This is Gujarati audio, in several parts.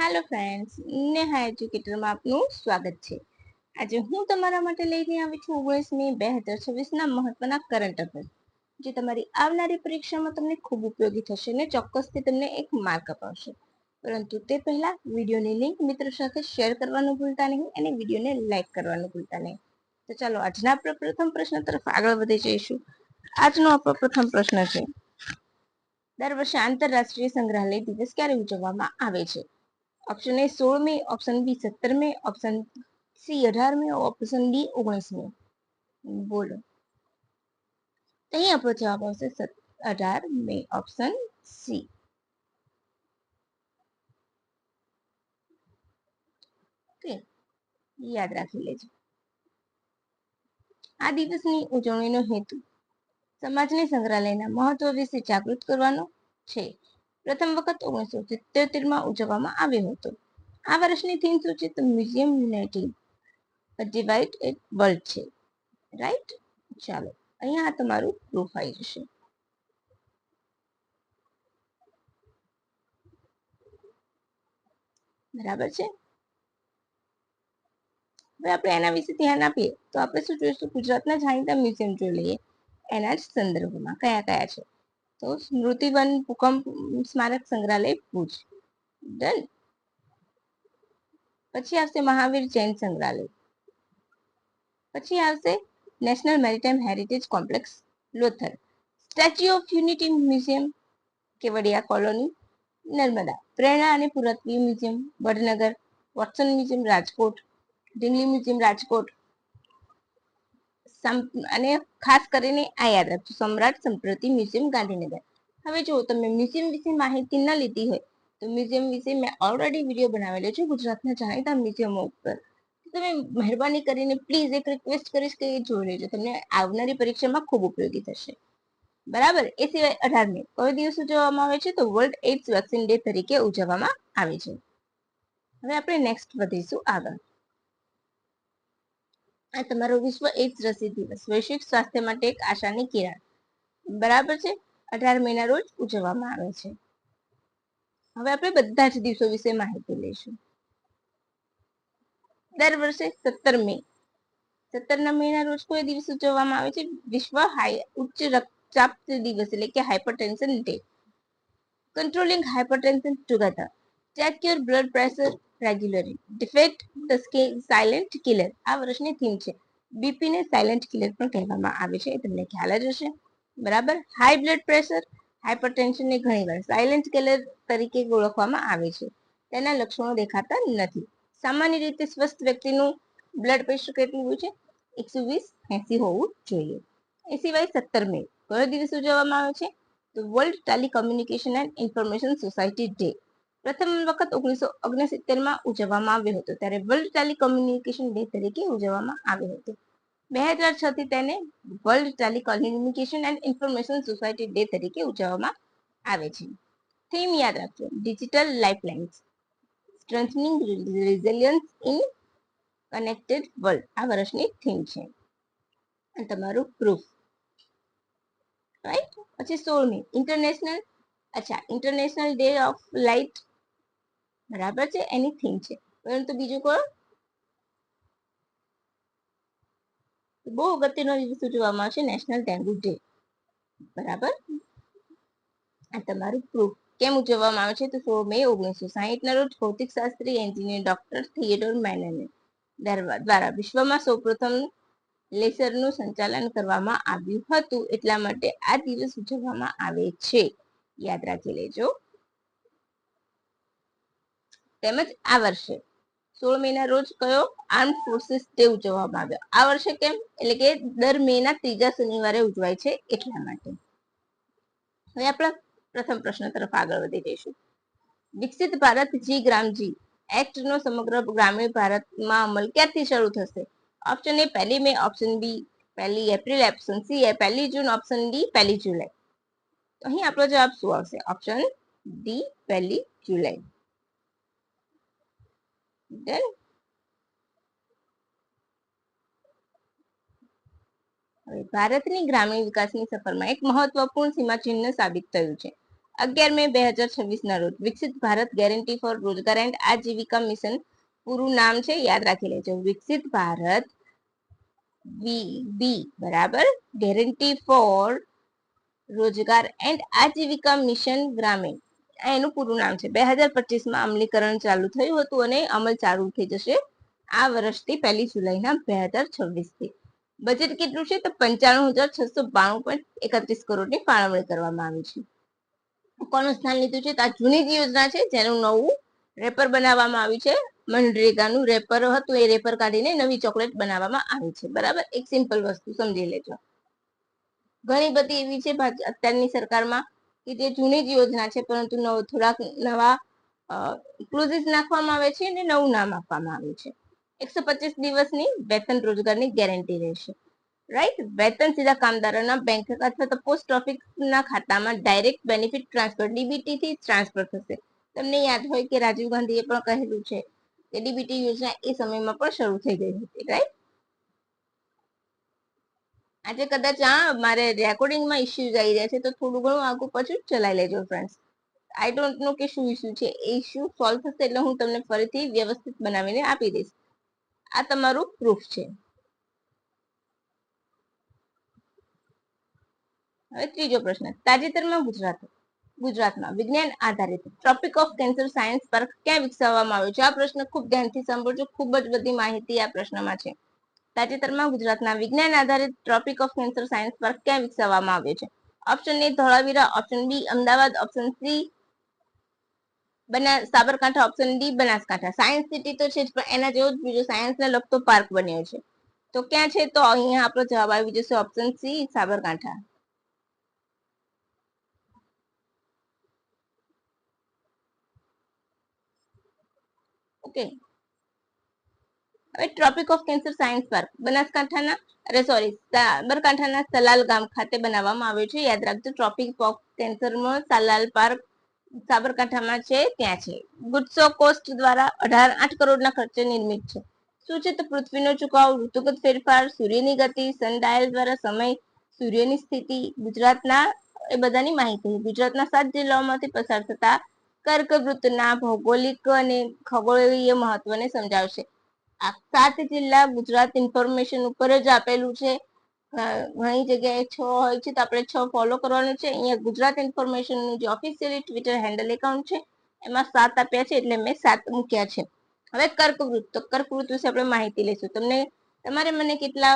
હેલો ફ્રેન્ડ્સ, નેહા એજ્યુકેટરમાં આપનું સ્વાગત છે. આજે હું તમારા માટે લઈને આવી છું 19 મે 2026 ના મહત્વના કરંટ અફેર, જે તમારી આવનારી પરીક્ષામાં તમને ખૂબ ઉપયોગી થશે અને ચોક્કસથી તમને એક માર્ક અપાવશે. પરંતુ તે પહેલા વિડીયોની લિંક મિત્રો સાથે શેર કરવાનું ભૂલતા નહીં અને વિડીયોને લાઈક કરવાનું ભૂલતા નહીં. તો ચાલો આજના આપણે પ્રથમ પ્રશ્ન તરફ આગળ વધી જઈશું. આજનો આપણો પ્રથમ પ્રશ્ન છે: દર વર્ષે આંતરરાષ્ટ્રીય સંગ્રહાલય દિવસ ક્યારે ઉજવવામાં આવે છે? Option A 16 May, option B 17 May, option C 18 May, option D 19 May. બોલો. અહીં આપણો જવાબ આવશે 18 મે, ઓપ્શન સી. ઓકે, યાદ રાખી લેજો. આ દિવસની ઉજવણીનો હેતુ સમાજને સંગ્રહાલયના મહત્વ વિશે જાગૃત કરવાનો છે. પ્રથમ વખત 1977માં ઉજવવામાં આવ્યો હતો. આ વર્ષની થીમ શું છે? તો મ્યુઝિયમ યુનાઇટિંગ અ ડિવાઇડેડ વર્લ્ડ છે. રાઈટ? ચાલો, અહીંયા તમારું પ્રૂફ આવી જશે. બરાબર છે. હવે આપણે એના વિશે ધ્યાન આપીએ તો આપણે શું જોઈશું? ગુજરાતના જાણીતા મ્યુઝિયમ જોઈ લઈએ એના જ સંદર્ભમાં કયા કયા છે. તો સ્મૃતિવન ભૂકંપ સ્મારક સંગ્રહાલય ભુજ, ડન. પછી આવશે મહાવીર જૈન સંગ્રહાલય. પછી આવશે national maritime heritage complex Lothal, statue of unity museum Kevadia colony Narmada, પ્રેરણા અને પુરાતત્વ museum Vadnagar, Watson museum Rajkot, ઢીંગલી મ્યુઝિયમ રાજકોટ, અને ખાસ કરીને આ યાદ રાખજો, સમ્રાટ સંસ્કૃતિ મ્યુઝિયમ ગાંધીનગર. હવે જો તમે મ્યુઝિયમ વિશે માહિતી ન લીધી હોય તો મ્યુઝિયમ વિશે મેં ઓલરેડી વિડીયો બનાવેલો છે ગુજરાતના જાણીતા મ્યુઝિયમો ઉપર. તમે મહેરબાની કરીને પ્લીઝ એક રિક્વેસ્ટ કરીશ કે એ જોઈ લેજો, તમને આવનારી પરીક્ષામાં ખૂબ ઉપયોગી થશે. બરાબર. એ સિવાય 18 મે કયો દિવસ ઉજવવામાં આવે છે? તો વર્લ્ડ એઇડ્સ વેક્સિન ડે તરીકે ઉજવવામાં આવે છે. હવે આપણે નેક્સ્ટ વધીશું આગળ. આ તમારો વિશ્વ એઇડ્સ રસી દિવસ, વૈશ્વિક સ્વાસ્થ્ય માટે એક આશાની કિરણ. બરાબર છે. 18 મે ના રોજ ઉજવવામાં આવે છે. હવે આપણે બધા જ દિવસો વિશે માહિતી લઈશું. દર વર્ષે 17 મે ના રોજ કોઈ દિવસ ઉજવવામાં આવે છે? વિશ્વ ઉચ્ચ રક્તચાપ દિવસ, એટલે કે hypertension day. Controlling hypertension together, check your blood pressure regularly, defect the silent killer. આ વર્ષની થીમ છે. બીપી ને સાયલેન્ટ કિલર પણ કહેવામાં આવે છે, એ તમને ખ્યાલ જ હશે. બરાબર. હાઈ બ્લડ પ્રેશર, હાઇપરટેન્શન ને ઘણીવાર સાયલેન્ટ કિલર તરીકે ઓળખવામાં આવે છે. તેના લક્ષણો દેખાતા નથી. સામાન્ય રીતે સ્વસ્થ વ્યક્તિનું બ્લડ પ્રેશર કેટલું હોય છે? 120/80 હોવું જોઈએ. એ સિવાય 17 મે કયો દિવસ ઉજવવામાં આવે છે? તો world telecommunication and information society day. પ્રથમ વખત 1969માં ઉજવવામાં આવ્યો હતો, ત્યારે વર્લ્ડ ટેલિકમ્યુનિકેશન ડે તરીકે ઉજવવામાં આવ્યો હતો. 2006 થી તેને world telecommunication and information society day તરીકે ઉજવવામાં આવે છે. થીમ યાદ રાખજો, digital lifelines, strengthening resilience in connected world. આ વર્ષની થીમ છે. અને તમારું પ્રૂફ, રાઈટ. પછી 16 મે ઇન્ટરનેશનલ ડે ઓફ લાઇટ. બરાબર છે, એની થીમ છે. પરંતુ બીજું કોઈ બહુ અગત્યનો દિવસ ઉજવવામાં આવશે, નેશનલ ડેન્ગ્યુ ડે. બરાબર. આ તમારું પ્રૂફ. કેમ ઉજવવામાં આવે છે? તો 16 મે 1960 ના રોજ ભૌતિક શાસ્ત્રી એન્જિનિયર ડોક્ટર થિયોડોર મેનને દ્વારા વિશ્વમાં સૌપ્રથમ લેસરનું સંચાલન કરવામાં આવ્યું હતું, એટલા માટે આ દિવસ ઉજવવામાં આવે છે. યાદ રાખી લેજો. તેમજ આ વર્ષે 16 મે ના રોજ કયો આર્મ ફોર્સિસ ડે ઉજવવામાં આવ્યો? આ વર્ષે કેમ? એટલે કે દર મે ના ત્રીજા શનિવારે ઉજવાય છે, એટલા માટે. હવે આપણે પ્રથમ પ્રશ્ન તરફ આગળ વધી જઈશું. વિકસિત ભારત જી ગ્રામજી એક્ટનો સમગ્ર ગ્રામીણ ભારતમાં અમલ ક્યારથી શરૂ થશે? Option A 1 May, option B 1 April, option C 1 June, option D 1 July. તો અહીં આપણો જવાબ શું આવશે? Option D 1 July. ડન. હવે ભારતની ગ્રામીણ વિકાસની સફરમાં એક મહત્વપૂર્ણ સીમાચિહ્ન સાબિત થયું છે. 11 મે 2026 ના રોજ વિકસિત ભારત ગેરંટી ફોર રોજગાર એન્ડ આજીવિકા મિશન પૂરું નામ છે, યાદ રાખી લેજો. વિકસિત ભારત બી બરાબર ગેરંટી ફોર રોજગાર એન્ડ આજીવિકા મિશન ગ્રામીણ, એનું પૂરું નામ છે. 2025માં અમલીકરણ ચાલુ થયું હતું અને અમલ ચાલુ થઈ જશે આ વર્ષથી 1 જુલાઈના 2026 થી. બજેટ કેટલું છે તો 95,692.31 કરોડની ફાળવણી કરવામાં આવી છે. કોનું સ્થાન લીધું છે તો આ જૂની જ યોજના છે જેનું નવું રેપર બનાવવામાં આવ્યું છે. મનરેગાનું રેપર હતું એ રેપર કાઢીને નવી ચોકલેટ બનાવવામાં આવી છે. બરાબર, એક સિમ્પલ વસ્તુ સમજી લેજો. ઘણી બધી એવી છે અત્યારની સરકારમાં કે જે જૂની જ યોજના છે પરંતુ થોડાક નવા ક્લોઝિસ નાખવામાં આવે છે અને નવું નામ આપવામાં આવ્યું છે. 125 દિવસની વેતન રોજગારની ગેરંટી રહેશે. રાઈટ, વેતન સીધા કામદારોના બેંક અથવા તો પોસ્ટ ઓફિસના ખાતામાં ડાયરેક્ટ બેનિફિટ ટ્રાન્સફર ડીબીટી થી ટ્રાન્સફર થશે. તમને યાદ હોય કે રાજીવ ગાંધીએ પણ કહેલું છે કે ડીબીટી યોજના એ સમયમાં પણ શરૂ થઈ ગઈ હતી. રાઈટ, આજે કદાચ મારે રેકોર્ડિંગમાં ઇસ્યુઝ આવી રહ્યા છે તો થોડું ઘણું આગું પાછું ચલાવી લેજો ફ્રેન્ડ્સ. આઈ ડોન્ટ નો કે શું ઇસ્યુ છે, એ ઇસ્યુ સોલ્વ થશે એટલે હું તમને ફરીથી વ્યવસ્થિત બનાવીને આપી દઈશ. આ તમારું પ્રૂફ છે. હવે ત્રીજો પ્રશ્ન, તાજેતરમાં ગુજરાતમાં વિજ્ઞાન આધારિત tropic of cancer science park ક્યાં વિકસાવવામાં આવ્યો છે? આ પ્રશ્ન ખૂબ ધ્યાનથી સાંભળજો, ખૂબ જ બધી માહિતી આ પ્રશ્નમાં છે. તાજેતરમાં ગુજરાતના વિજ્ઞાન આધારિત tropic of cancer science park ક્યાં વિકસાવવામાં આવ્યો છે? Option A Dholavira, option B Ahmedabad, option C Sabarkantha, option D Banaskantha. Science city તો છે જ પણ એના જેવો જ બીજો સાયન્સને લગતો પાર્ક બન્યો છે. તો ક્યાં છે? તો અહીંયા આપણો જવાબ આવી જશે ઓપ્શન સી સાબરકાંઠા. ઓકે, હવે tropic of cancer science park સાબરકાંઠાના સલાલ ગામ ખાતે બનાવવામાં આવ્યો છે. યાદ રાખજો, ટ્રોપિક ઓફ કેન્સરમાં સલાલ પાર્ક સાબરકાંઠામાં છે, ત્યાં છે. ગુડસો કોસ્ટ દ્વારા 8 કરોડના ખર્ચે નિર્મિત છે. શું છે તો પૃથ્વીનો ઝુકાવ, ઋતુગત ફેરફાર, સૂર્યની ગતિ, સનડાયલ દ્વારા સમય, સૂર્યની સ્થિતિ, ગુજરાતના એ બધાની માહિતી. ગુજરાતના 7 જિલ્લાઓમાંથી પસાર થતા કર્કવૃતના ભૌગોલિક અને ખગોળીય મહત્વને સમજાવશે. આ 7 જિલ્લા ગુજરાત ઇન્ફોર્મેશન ઉપર જ આપેલું છે. ઘણી જગ્યાએ 6 હોય છે તો આપણે 6 ફોલો કરવાનું છે. અહીંયા ગુજરાત ઇન્ફોર્મેશનનું જે ઓફિશિયલી ટ્વિટર હેન્ડલ એકાઉન્ટ છે એમાં 7 આપ્યા છે એટલે મેં 7 મૂક્યા છે. હવે કર્કવૃત, તો કર્કવૃત વિશે આપણે માહિતી લઈશું. તમારે મને કેટલા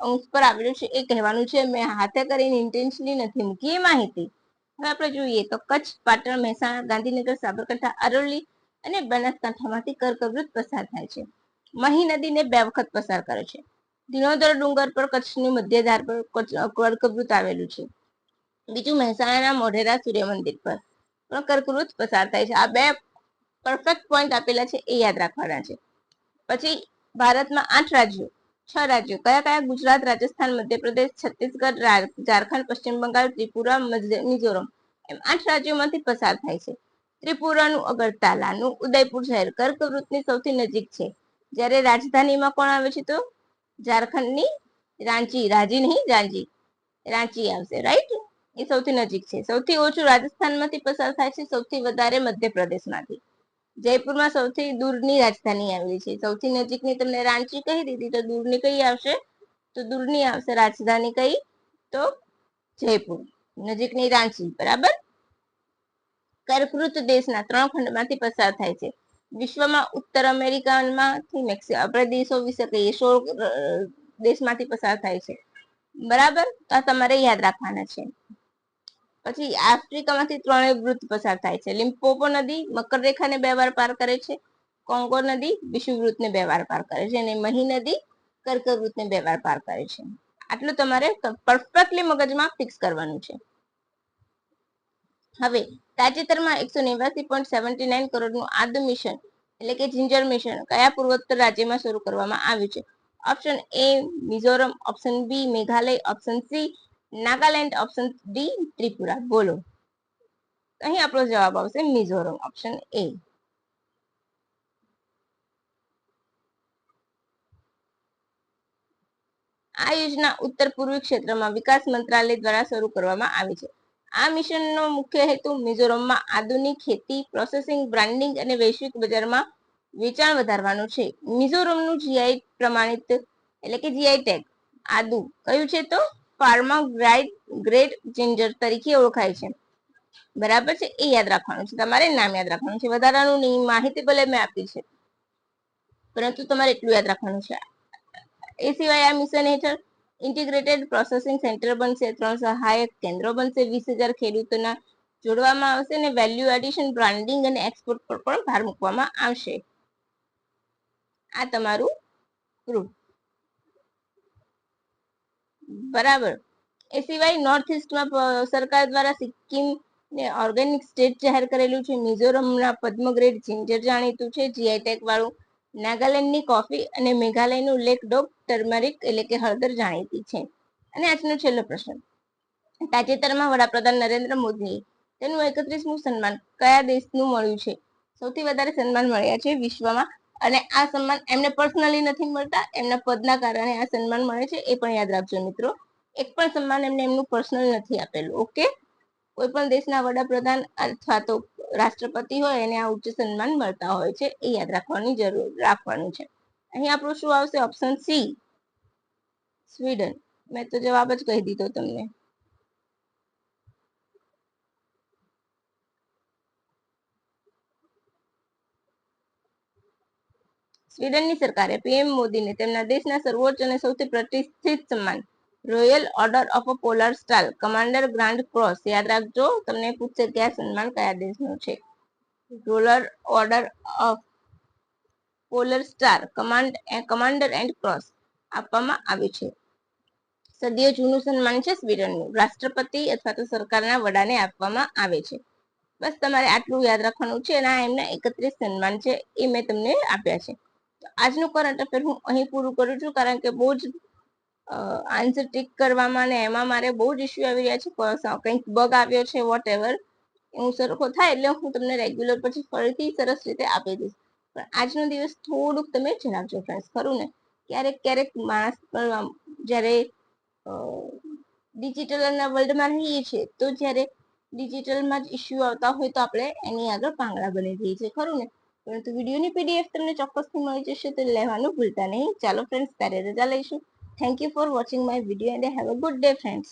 અંશ પર આવેલું છે એ કહેવાનું છે. મેં હાથે કરીને ઇન્ટેન્શનલી નથી મૂકી એ માહિતી. હવે આપણે જોઈએ તો કચ્છ, પાટણ, મહેસાણા, ગાંધીનગર, સાબરકાંઠા, અરવલ્લી અને બનાસકાંઠામાંથી કર્કવૃત પસાર થાય છે. મહી નદીને 2 વખત પસાર કરે છે. દિનોદર ડુંગર પર કચ્છની મધ્ય ધાર પર કર્કવૃત આવેલું છે. બીજું મહેસાણાના મોઢેરા સૂર્ય મંદિર પર પણ કર્કવૃત પસાર થાય છે. આ 2 પરફેક્ટ પોઈન્ટ આપેલા છે, એ યાદ રાખવાના છે. પછી ભારતમાં 8 રાજ્યો, 6 રાજ્યો કયા કયા? ગુજરાત, રાજસ્થાન, મધ્યપ્રદેશ, છત્તીસગઢ, ઝારખંડ, પશ્ચિમ બંગાળ, ત્રિપુરા, મિઝોરમ એમ 8 રાજ્યોમાંથી પસાર થાય છે. ત્રિપુરાનું અગરતાલાનું ઉદયપુર શહેર કર્કવૃતની સૌથી નજીક છે. જ્યારે રાજધાનીમાં કોણ આવે છે તો ઝારખંડની રાંચી, રાંચી આવશે. રાઈટ, એ સૌથી નજીક છે. સૌથી ઓછું રાજસ્થાનમાંથી પસાર થાય છે, સૌથી વધારે મધ્યપ્રદેશમાંથી. જયપુરમાં સૌથી દૂરની રાજધાની આવેલી છે. સૌથી નજીકની તમને રાંચી કહી દીધી તો દૂરની કઈ આવશે? તો દૂરની આવશે રાજધાની કઈ? તો જયપુર. નજીકની રાંચી. બરાબર, કર્કવૃત દેશના 3 ખંડમાંથી પસાર થાય છે. વિશ્વમાં ઉત્તર અમેરિકામાંથી આપણે દેશો વિશે કહીએ 16 દેશમાંથી પસાર થાય છે. બરાબર, તો આ તમારે યાદ રાખવાના છે. પછી આફ્રિકામાંથી 3 વૃત્ત પસાર થાય છે. લિમ્પોપો નદી મકર રેખાને 2 વાર પાર કરે છે. કોંગો નદી વિષુવવૃત્તને 2 વાર પાર કરે છે અને મહી નદી કર્કવૃતને 2 વાર પાર કરે છે. આટલું તમારે પરફેક્ટલી મગજમાં ફિક્સ કરવાનું છે. હવે તાજેતરમાં 189.79 કરોડનું આદુ મિશન એટલે કે જિંજર મિશન કયા પૂર્વોત્તર રાજ્યમાં શરૂ કરવામાં આવ્યું છે? Option A Mizoram, option B Meghalaya, option C Nagaland, option D Tripura. બોલો, અહીં આપણો જવાબ આવશે મિઝોરમ, ઓપ્શન એ. આ યોજના ઉત્તર પૂર્વી ક્ષેત્રમાં વિકાસ મંત્રાલય દ્વારા શરૂ કરવામાં આવી છે. આ મિશનનો મુખ્ય હેતુ મિઝોરમમાં આદુની ખેતી, પ્રોસેસિંગ, બ્રાન્ડિંગ અને વૈશ્વિક બજારમાં વેચાણ વધારવાનો છે. મિઝોરમનું જીઆઈ પ્રમાણિત એટલે કે જીઆઈ ટેગ આદુ કયું છે તો ફાર્મા ગ્રેડ જિંજર તરીકે ઓળખાય છે. બરાબર છે, એ યાદ રાખવાનું છે, તમારે નામ યાદ રાખવાનું છે. વધારાનું નહીં, માહિતી ભલે મેં આપી છે, પરંતુ તમારે એટલું યાદ રાખવાનું છે. એ સિવાય આ મિશન હેઠળ ઇન્ટિગ્રેટેડ પ્રોસેસિંગ સેન્ટર બનશે, 3 સહાયક કેન્દ્રો બનશે, 20,000 ખેડૂતોના જોડવામાં આવશે અને વેલ્યુ એડિશન, બ્રાન્ડિંગ અને એક્સપોર્ટ પર પણ ભાર મૂકવામાં આવશે. આ તમારું પ્રૂફ. બરાબર. એ સિવાય નોર્થ ઇસ્ટમાં સરકાર દ્વારા સિક્કિમ ને ઓર્ગેનિક સ્ટેટ જાહેર કરેલું છે. મિઝોરમના પદ્મગ્રેડ જિંજર જાણીતું છે, જીઆઈ ટેગ વાળું. નાગાલેન્ડની કોફી અને મેઘાલયનું લેક ડોગ ટર્મરિક એટલે કે હળદર જાણીતી છે. અને આજનો છેલ્લો પ્રશ્ન. તાજેતરમાં વડાપ્રધાન નરેન્દ્ર મોદીએ તેનું 31મું સન્માન કયા દેશનું મળ્યું છે? સૌથી વધારે સન્માન મળ્યા છે વિશ્વમાં, અને આ સન્માન એમને પર્સનલી નથી મળતા, એમના પદના કારણે આ સન્માન મળે છે, એ પણ યાદ રાખજો મિત્રો. એક પણ સન્માન એમને એમનું પર્સનલ નથી આપેલું. ઓકે, કોઈ પણ દેશના વડાપ્રધાન અથવા તો રાષ્ટ્રપતિ હોય એને આ ઉચ્ચ સન્માન મળતા હોય છે, એ યાદ રાખવાનું છે. અહીં આપણું શું આવશે? Option C, Sweden. મેં તો જવાબ જ કહી દીધો તમને. સ્વીડનની સરકારે પીએમ મોદીને તેમના દેશના સર્વોચ્ચ અને સૌથી પ્રતિષ્ઠિત સન્માન royal order of polar star commander grand cross, યાદ રાખજો, તમને પૂછશે કે આ સન્માન કયા દેશનું છે. Royal order of polar star commander and cross આપવામાં આવ્યું છે. સદીઓ જૂનું સન્માન છે સ્વીડનનું. રાષ્ટ્રપતિ અથવા તો સરકારના વડાને આપવામાં આવે છે. બસ તમારે આટલું યાદ રાખવાનું છે, અને આ એમના 31 સન્માન છે, એ મેં તમને આપ્યા છે. આજનું કરંટ અફેર હું અહીં પૂરું કરું છું, કારણ કે બહુ જ આન્સર ટીક કરવામાં ને એમાં મારે બહુ જ ઇસ્યુ આવી રહ્યા છે. કંઈક બગ આવ્યો છે, વોટ એવર, હું સરખો થાય એટલે હું તમને રેગ્યુલર પછી ફરીથી સરસ રીતે આપી દઈશ. પણ આજનો દિવસ થોડુંક તમે જણાવજો ફ્રેન્ડ્સ, ખરું ને? ક્યારેક માણસ જ્યારે ડિજિટલના વર્લ્ડમાં રહીએ છીએ, તો જ્યારે ડિજિટલમાં જ ઇસ્યુ આવતા હોય તો આપણે એની આગળ પાંગડા બની જઈએ છીએ, ખરું ને? પરંતુ વિડીયોની પીડીએફ તમને ચોક્કસથી મળી જશે, તો લેવાનું ભૂલતા નહીં. ચાલો ફ્રેન્ડ્સ, ત્યારે રજા લઈશું. Thank you for watching my video and have a good day friends.